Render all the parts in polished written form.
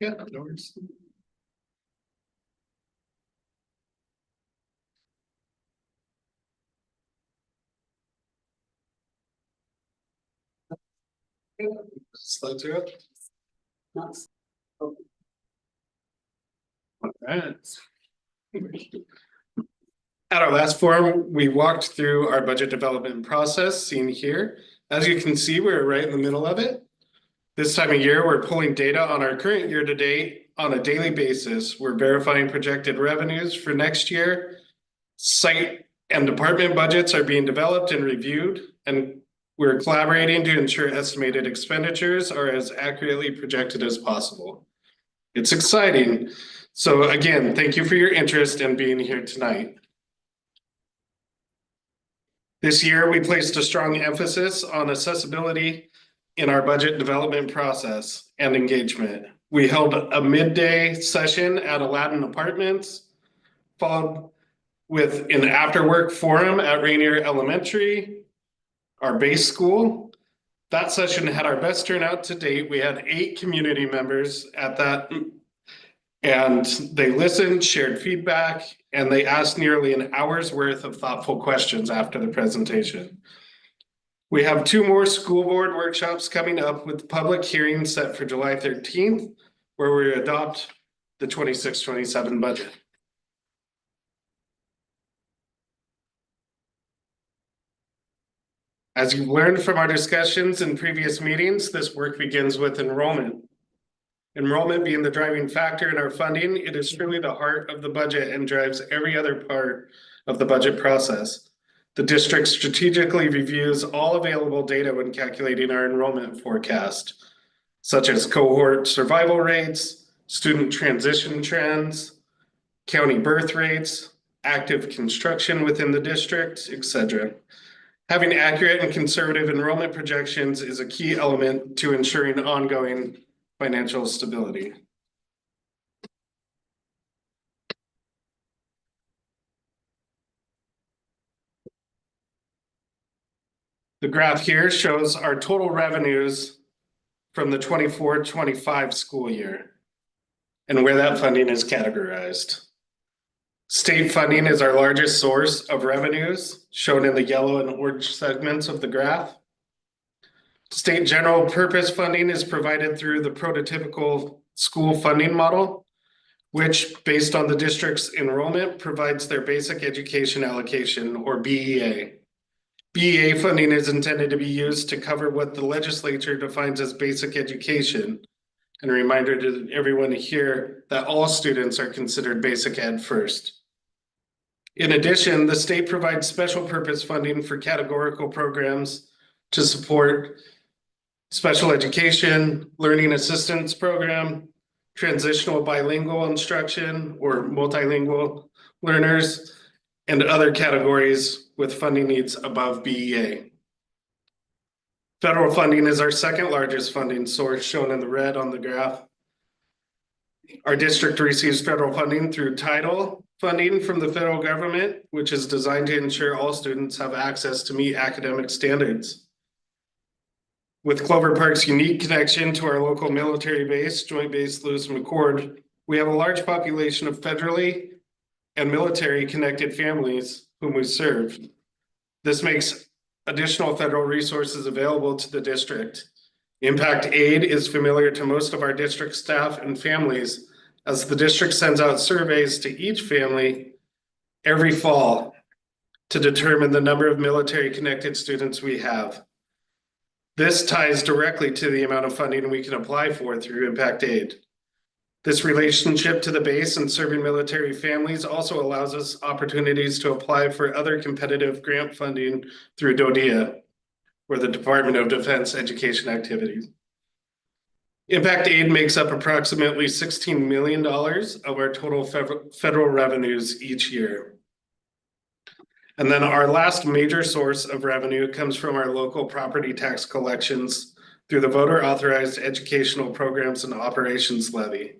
Yeah, no worries. Slides are up. Alright. At our last forum, we walked through our budget development process seen here. As you can see, we're right in the middle of it. This time of year, we're pulling data on our current year to date on a daily basis. We're verifying projected revenues for next year. Site and department budgets are being developed and reviewed, and we're collaborating to ensure estimated expenditures are as accurately projected as possible. It's exciting. So again, thank you for your interest in being here tonight. This year, we placed a strong emphasis on accessibility in our budget development process and engagement. We held a midday session at Aladdin Apartments, followed with an after-work forum at Rainier Elementary, our base school. That session had our best turnout to date. We had 8 community members at that, and they listened, shared feedback, and they asked nearly an hour's worth of thoughtful questions after the presentation. We have 2 more school board workshops coming up with public hearings set for July 13th, where we adopt the 26-27 budget. As you've learned from our discussions in previous meetings, this work begins with enrollment. Enrollment being the driving factor in our funding, it is truly the heart of the budget and drives every other part of the budget process. The district strategically reviews all available data when calculating our enrollment forecast, such as cohort survival rates, student transition trends, county birth rates, active construction within the district, etc. Having accurate and conservative enrollment projections is a key element to ensuring ongoing financial stability. The graph here shows our total revenues from the 24-25 school year and where that funding is categorized. State funding is our largest source of revenues, shown in the yellow and orange segments of the graph. State general purpose funding is provided through the prototypical school funding model, which, based on the district's enrollment, provides their basic education allocation, or BEA. BEA funding is intended to be used to cover what the legislature defines as basic education. And a reminder to everyone here that all students are considered basic ed first. In addition, the state provides special purpose funding for categorical programs to support special education, learning assistance program, transitional bilingual instruction or multilingual learners, and other categories with funding needs above BEA. Federal funding is our second largest funding source, shown in the red on the graph. Our district receives federal funding through title funding from the federal government, which is designed to ensure all students have access to meet academic standards. With Clover Park's unique connection to our local military base, Joint Base Lewis McChord, we have a large population of federally and military connected families whom we serve. This makes additional federal resources available to the district. Impact Aid is familiar to most of our district staff and families, as the district sends out surveys to each family every fall to determine the number of military connected students we have. This ties directly to the amount of funding we can apply for through Impact Aid. This relationship to the base and serving military families also allows us opportunities to apply for other competitive grant funding through DoDEA, or the Department of Defense Education Activities. Impact Aid makes up approximately $16 million of our total federal revenues each year. And then our last major source of revenue comes from our local property tax collections through the voter authorized educational programs and operations levy.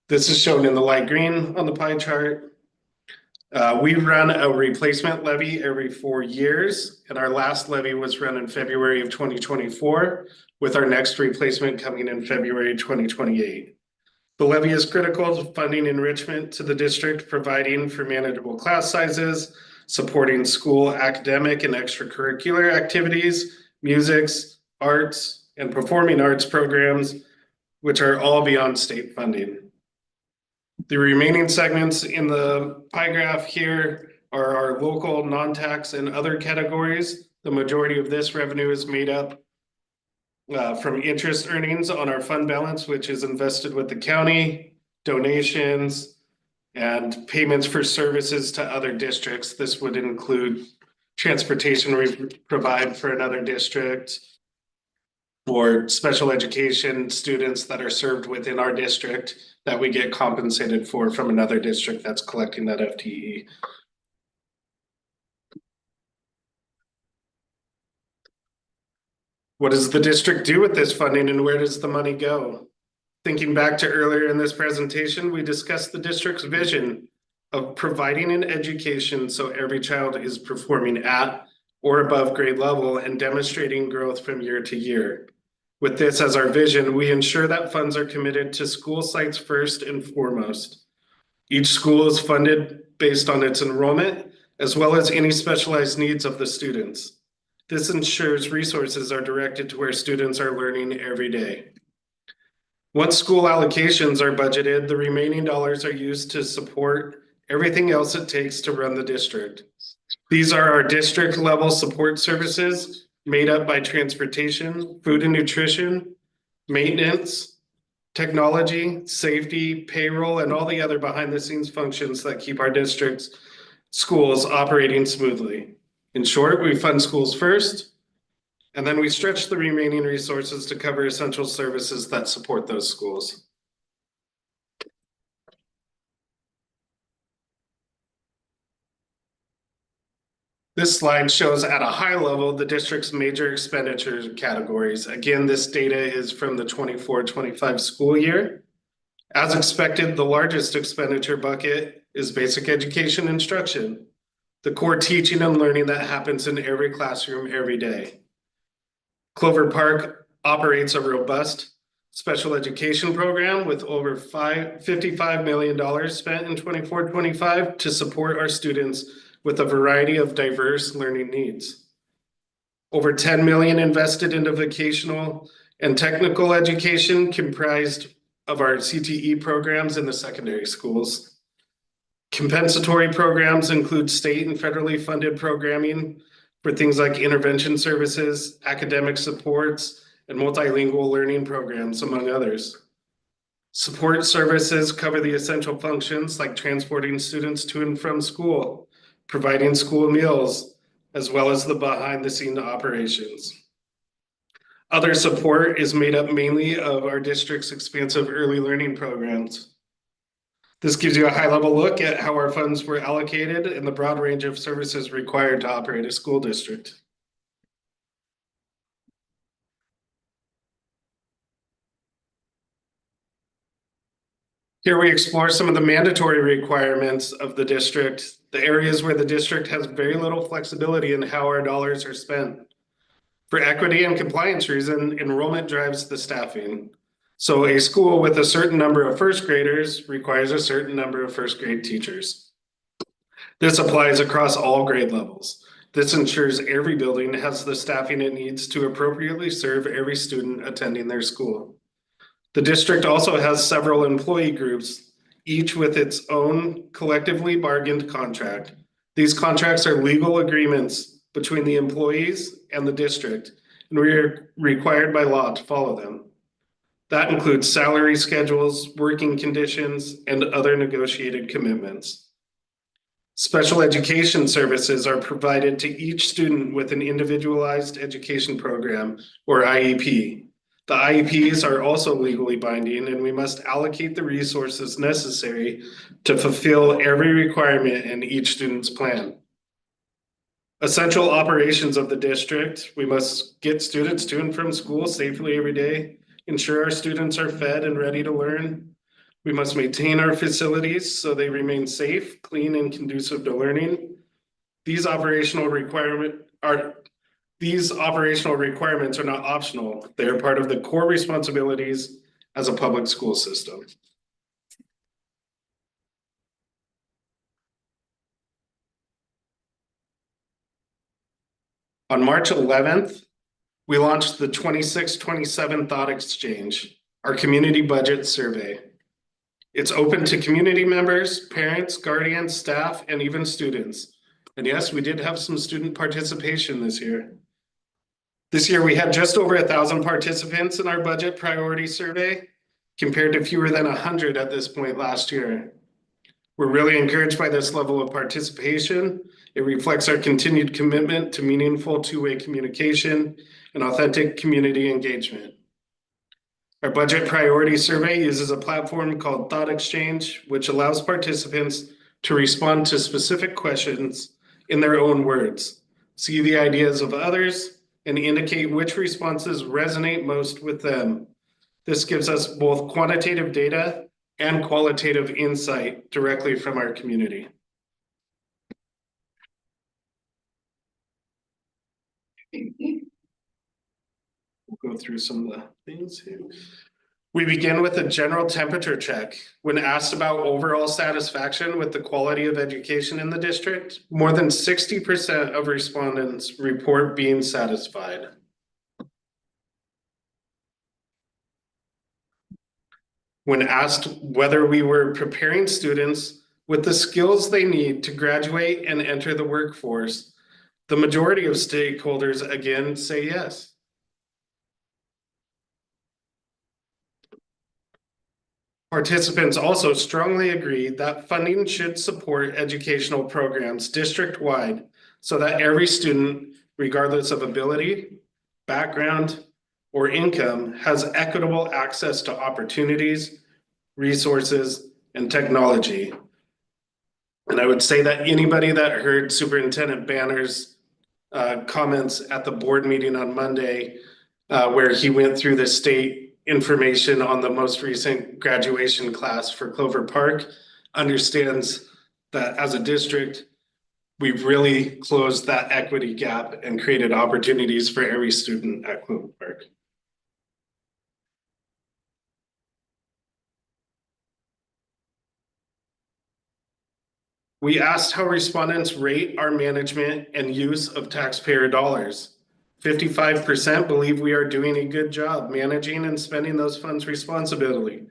This is shown in the light green on the pie chart. We run a replacement levy every 4 years, and our last levy was run in February of 2024, with our next replacement coming in February 2028. The levy is critical to funding enrichment to the district, providing for manageable class sizes, supporting school academic and extracurricular activities, musics, arts, and performing arts programs, which are all beyond state funding. The remaining segments in the pie graph here are our local, non-tax, and other categories. The majority of this revenue is made up from interest earnings on our fund balance, which is invested with the county, donations, and payments for services to other districts. This would include transportation we provide for another district, or special education students that are served within our district that we get compensated for from another district that's collecting that FTE. What does the district do with this funding and where does the money go? Thinking back to earlier in this presentation, we discussed the district's vision of providing an education so every child is performing at or above grade level and demonstrating growth from year to year. With this as our vision, we ensure that funds are committed to school sites first and foremost. Each school is funded based on its enrollment, as well as any specialized needs of the students. This ensures resources are directed to where students are learning every day. Once school allocations are budgeted, the remaining dollars are used to support everything else it takes to run the district. These are our district level support services made up by transportation, food and nutrition, maintenance, technology, safety, payroll, and all the other behind the scenes functions that keep our district's schools operating smoothly. In short, we fund schools first, and then we stretch the remaining resources to cover essential services that support those schools. This slide shows at a high level the district's major expenditure categories. Again, this data is from the 24-25 school year. As expected, the largest expenditure bucket is basic education instruction, the core teaching and learning that happens in every classroom every day. Clover Park operates a robust special education program with over $55 million spent in 24-25 to support our students with a variety of diverse learning needs. Over $10 million invested into vocational and technical education comprised of our CTE programs in the secondary schools. Compensatory programs include state and federally funded programming for things like intervention services, academic supports, and multilingual learning programs, among others. Support services cover the essential functions like transporting students to and from school, providing school meals, as well as the behind-the-scenes operations. Other support is made up mainly of our district's expansive early learning programs. This gives you a high-level look at how our funds were allocated and the broad range of services required to operate a school district. Here we explore some of the mandatory requirements of the district, the areas where the district has very little flexibility in how our dollars are spent. For equity and compliance reason, enrollment drives the staffing. So a school with a certain number of first graders requires a certain number of first grade teachers. This applies across all grade levels. This ensures every building has the staffing it needs to appropriately serve every student attending their school. The district also has several employee groups, each with its own collectively bargained contract. These contracts are legal agreements between the employees and the district, and we are required by law to follow them. That includes salary schedules, working conditions, and other negotiated commitments. Special education services are provided to each student with an individualized education program, or IEP. The IEPs are also legally binding, and we must allocate the resources necessary to fulfill every requirement in each student's plan. Essential operations of the district: we must get students to and from school safely every day, ensure our students are fed and ready to learn. We must maintain our facilities so they remain safe, clean, and conducive to learning. These operational requirements are not optional. They are part of the core responsibilities as a public school system. On March 11th, we launched the 26-27 Thought Exchange, our community budget survey. It's open to community members, parents, guardians, staff, and even students. And yes, we did have some student participation this year. This year, we had just over 1,000 participants in our budget priority survey, compared to fewer than 100 at this point last year. We're really encouraged by this level of participation. It reflects our continued commitment to meaningful two-way communication and authentic community engagement. Our budget priority survey uses a platform called Thought Exchange, which allows participants to respond to specific questions in their own words, see the ideas of others, and indicate which responses resonate most with them. This gives us both quantitative data and qualitative insight directly from our community. We'll go through some of the things here. We begin with a general temperature check. When asked about overall satisfaction with the quality of education in the district, more than 60% of respondents report being satisfied. When asked whether we were preparing students with the skills they need to graduate and enter the workforce, the majority of stakeholders again say yes. Participants also strongly agree that funding should support educational programs district-wide so that every student, regardless of ability, background, or income, has equitable access to opportunities, resources, and technology. And I would say that anybody that heard Superintendent Banner's comments at the board meeting on Monday, where he went through the state information on the most recent graduation class for Clover Park, understands that as a district, we've really closed that equity gap and created opportunities for every student at Clover Park. We asked how respondents rate our management and use of taxpayer dollars. 55% believe we are doing a good job managing and spending those funds responsibly.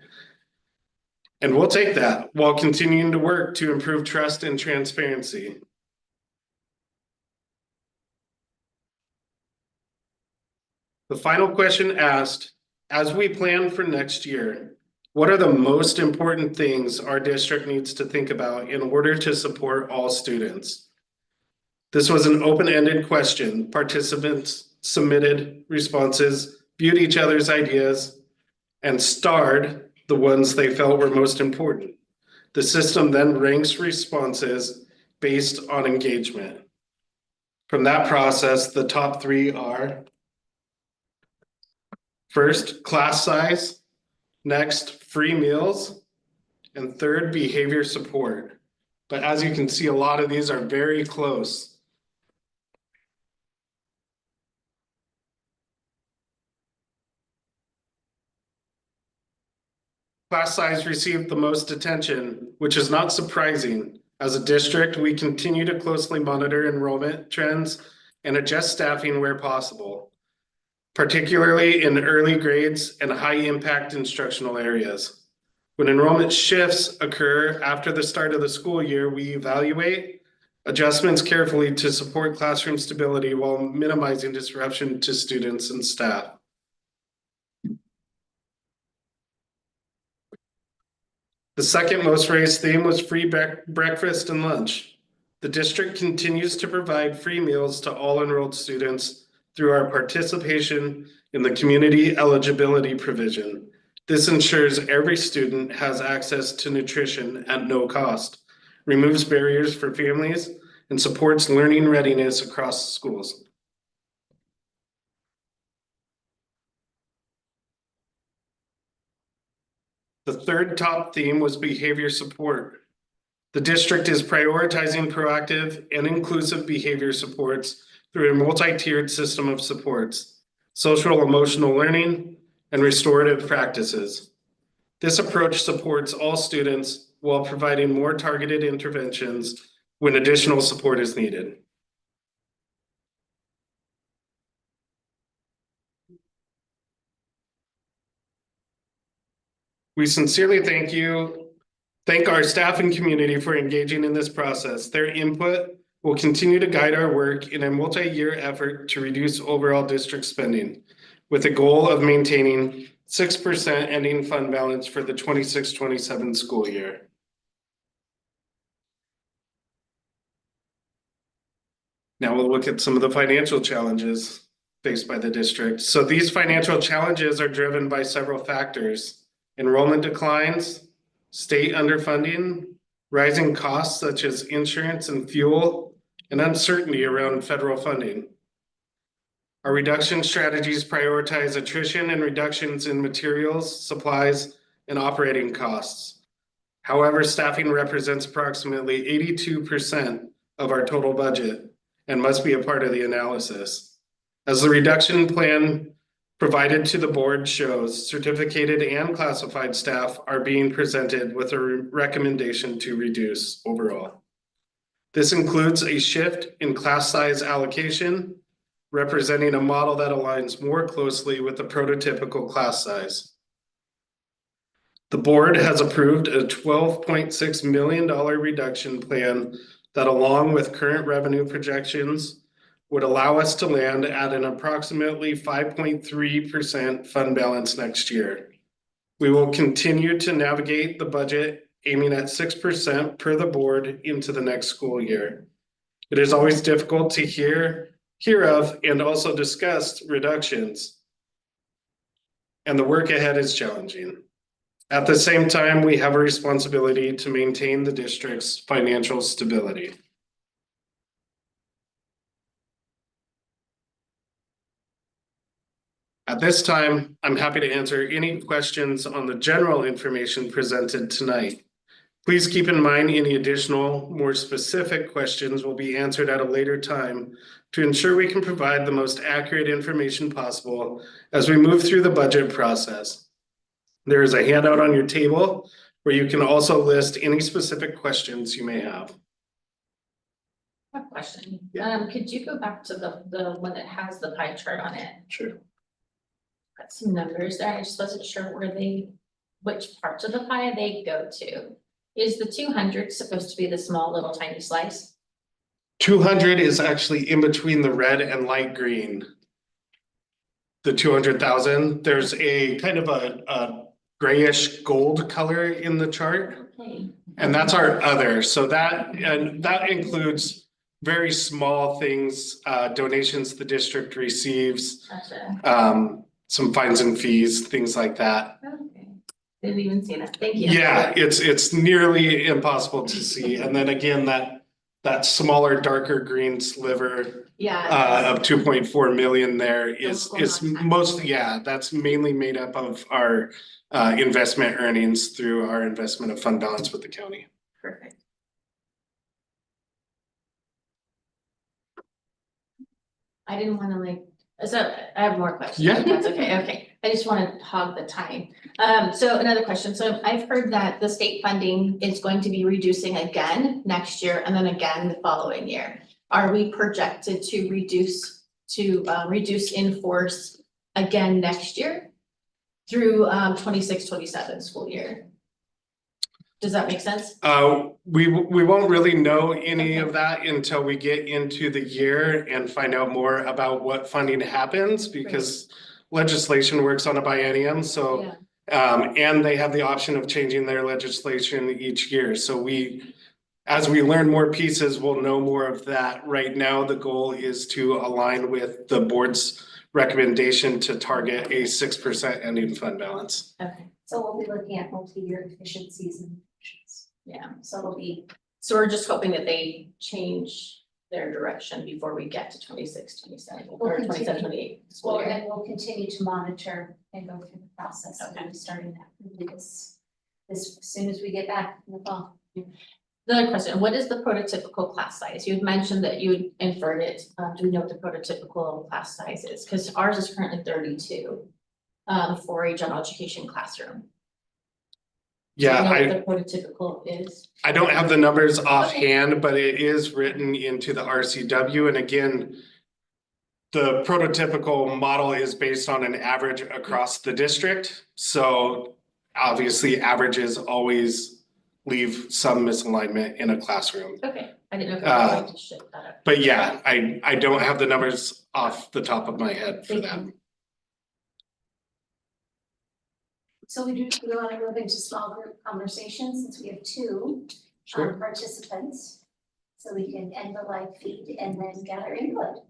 And we'll take that while continuing to work to improve trust and transparency. The final question asked, as we plan for next year, what are the most important things our district needs to think about in order to support all students? This was an open-ended question. Participants submitted responses, viewed each other's ideas, and starred the ones they felt were most important. The system then ranks responses based on engagement. From that process, the top three are: first, class size; next, free meals; and third, behavior support. But as you can see, a lot of these are very close. Class size received the most attention, which is not surprising. As a district, we continue to closely monitor enrollment trends and adjust staffing where possible, particularly in early grades and high-impact instructional areas. When enrollment shifts occur after the start of the school year, we evaluate adjustments carefully to support classroom stability while minimizing disruption to students and staff. The second most raised theme was free breakfast and lunch. The district continues to provide free meals to all enrolled students through our participation in the community eligibility provision. This ensures every student has access to nutrition at no cost, removes barriers for families, and supports learning readiness across schools. The third top theme was behavior support. The district is prioritizing proactive and inclusive behavior supports through a multi-tiered system of supports, social emotional learning, and restorative practices. This approach supports all students while providing more targeted interventions when additional support is needed. We sincerely thank our staff and community for engaging in this process. Their input will continue to guide our work in a multi-year effort to reduce overall district spending with the goal of maintaining 6% ending fund balance for the 26-27 school year. Now we'll look at some of the financial challenges faced by the district. So these financial challenges are driven by several factors: enrollment declines, state underfunding, rising costs such as insurance and fuel, and uncertainty around federal funding. Our reduction strategies prioritize attrition and reductions in materials, supplies, and operating costs. However, staffing represents approximately 82% of our total budget and must be a part of the analysis. As the reduction plan provided to the board shows, certificated and classified staff are being presented with a recommendation to reduce overall. This includes a shift in class size allocation, representing a model that aligns more closely with the prototypical class size. The board has approved a $12.6 million reduction plan that, along with current revenue projections, would allow us to land at an approximately 5.3% fund balance next year. We will continue to navigate the budget, aiming at 6% per the board into the next school year. It is always difficult to hear of and also discuss reductions, and the work ahead is challenging. At the same time, we have a responsibility to maintain the district's financial stability. At this time, I'm happy to answer any questions on the general information presented tonight. Please keep in mind any additional, more specific questions will be answered at a later time to ensure we can provide the most accurate information possible as we move through the budget process. There is a handout on your table where you can also list any specific questions you may have. I have a question. Yeah. Could you go back to the one that has the pie chart on it? Sure. Got some numbers there. I just wasn't sure which parts of the pie they go to. Is the 200 supposed to be the small little tiny slice? 200 is actually in between the red and light green. The 200,000, there's a kind of a grayish gold color in the chart. Okay. And that's our other. So that includes very small things, donations the district receives, Gotcha. some fines and fees, things like that. Okay. Didn't even see that. Thank you. Yeah, it's nearly impossible to see. And then again, that smaller, darker green sliver of 2.4 million there is mostly, that's mainly made up of our investment earnings through our investment of fund balance with the county. Perfect. I didn't want to so I have more questions. Yeah. That's okay. Okay. I just want to hog the time. So another question. So I've heard that the state funding is going to be reducing again next year and then again the following year. Are we projected to reduce in force again next year through 26-27 school year? Does that make sense? We won't really know any of that until we get into the year and find out more about what funding happens, because legislation works on a biennium. So, and they have the option of changing their legislation each year. So as we learn more pieces, we'll know more of that. Right now, the goal is to align with the board's recommendation to target a 6% ending fund balance. Okay. So we'll be looking at multi-year efficiencies and efficiencies. Yeah. So we're just hoping that they change their direction before we get to 26-27 or 27-28 school year. and we'll continue to monitor and go through the process. Okay. We'll be starting that really this as soon as we get back in the fall. Another question, what is the prototypical class size? You had mentioned that you had inferred it. Do we know what the prototypical class size is? Because ours is currently 32 for a general education classroom. Yeah, Do you know what the prototypical is? I don't have the numbers offhand, but it is written into the RCW. And again, the prototypical model is based on an average across the district. So obviously averages always leave some misalignment in a classroom. Okay, I didn't know if we were going to shift that up. But yeah, I don't have the numbers off the top of my head for Thank that. you. So we want to move into small group conversations since we have two Sure. participants. So we can end the live feed and then gather input.